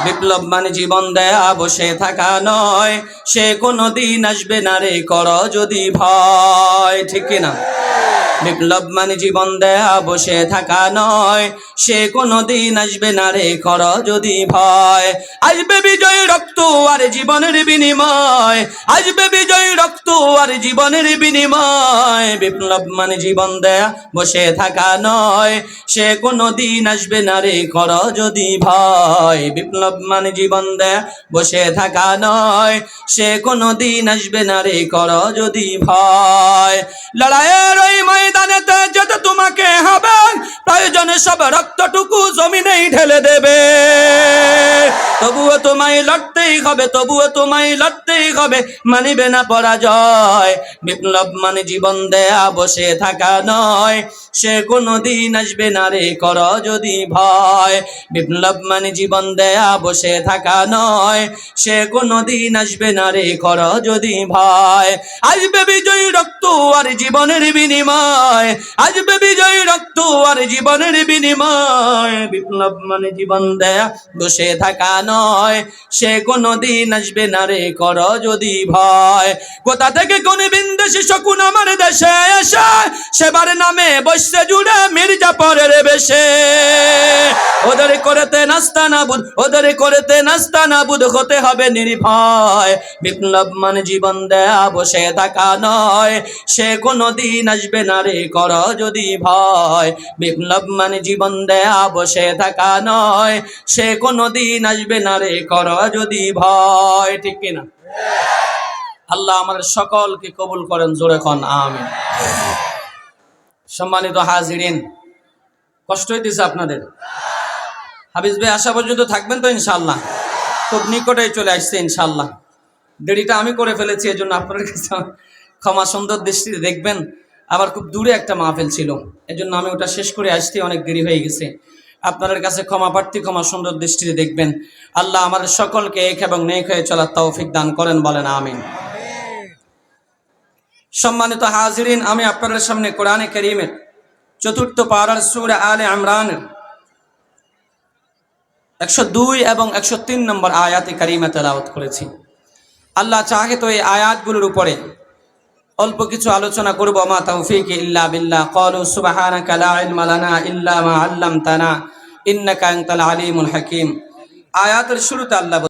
বিপ্লব মানে জীবন দেয়া বসে থাকা নয়, সে কোনদিন আসবে না রে কর যদি ভয়, ঠিক কিনা? বিপ্লব মানে জীবন দেয়া বসে থাকা নয়, সে কোনদিন আসবে না রে কর যদি ভয়। আসবে বিজয় রক্ত আর জীবনের বিনিময়, আসবে বিজয় রক্ত আর জীবনের বিনিময়। বিপ্লব মানে জীবন দেয়া বসে থাকা নয়, সে কোনদিন আসবে না রে কর যদি ভয়। বিপ্লব মানে জীবন দেয়া বসে থাকা নয়, সে কোনদিন আসবে না রে কর যদি ভয়। লড়াইয়ের ওই ময়দানেতে যেতে তোমাকে হবে, প্রয়োজনে সব রক্তটুকু জমিনেই ঢেলে দেবে। তবুও তোমায় লড়তেই হবে, তবুও তোমায় লড়তেই হবে, মানিবে না পরাজয়। বিপ্লব মানে জীবন দেয়া বসে থাকা নয়, সে কোনদিন আসবে না রে কর যদি ভয়। বিপ্লব মানে জীবন দেয়া বসে থাকা নয়, সে কোনদিন আসবে না রে কর যদি ভয়। আসবে বিজয়ী রক্ত আর জীবনের বিনিময়, আসবে বিজয়ী রক্ত আর জীবনের বিনিময়। বিপ্লব মানে জীবন দেয়া বসে থাকা নয়, সে কোনদিন আসবে না রে কর যদি ভয়। কোথা থেকে কোন বিন্দেশি শকুন আমার দেশে এসে, সেবার নামে বসে জুড়ে মির্জাফরের বেশে। ওদের করতে নাস্তা নাবুদ, ওদের করতে নাস্তা নাবুদ হতে হবে নির্ভয়। বিপ্লব মানে জীবন দেয়া বসে থাকা নয়, সে কোনদিন আসবে না রে কর যদি ভয়। বিপ্লব মানে জীবন দেয়া বসে থাকা নয়, সে কোনদিন আসবে না রে কর যদি ভয়, ঠিক কিনা? আল্লাহ আমাদের সকলকে কবুল করেন, জোরে খন আমিন। সম্মানিত হাজিরিন, কষ্ট হইতেছে আপনাদের? হাফিজ ভাই আসা পর্যন্ত থাকবেন তো ইনশাআল্লাহ? খুব নিকটে চলে আসছে ইনশাআল্লাহ। দেরিটা আমি করে ফেলেছি, এজন্য আপনাদের কাছে ক্ষমা সুন্দর দৃষ্টিতে দেখবেন। আবার খুব দূরে একটা মাহফিল ছিল, এজন্য আমি ওটা শেষ করে আসতে অনেক দেরি হয়ে গেছে। আপনাদের কাছে ক্ষমা প্রার্থী, ক্ষমা সুন্দর দৃষ্টিতে দেখবেন। আল্লাহ আমাদের সকলকে এক এবং নেক হয়ে চলার তৌফিক দান করেন, বলেন আমিন। সম্মানিত হাজিরিন, আমি আপনাদের সামনে কোরআনে কারীমের ৪র্থ পারার সূরা আলে ইমরানের ১০২ এবং ১০৩ নম্বর আয়াতে কারিমা তেলাওয়াত করেছি। আল্লাহ চাহে তো এই আয়াতগুলোর উপরে অল্প কিছু আলোচনা করব। মা তাওফীকি ইল্লা বিল্লাহ। ক্বালু সুবহানাকা লা ইলমা লানা ইল্লা মা আল্লামতানা ইন্নাকা আনতাল আলিমুল হাকীম। আয়াতের শুরুতে আল্লাহ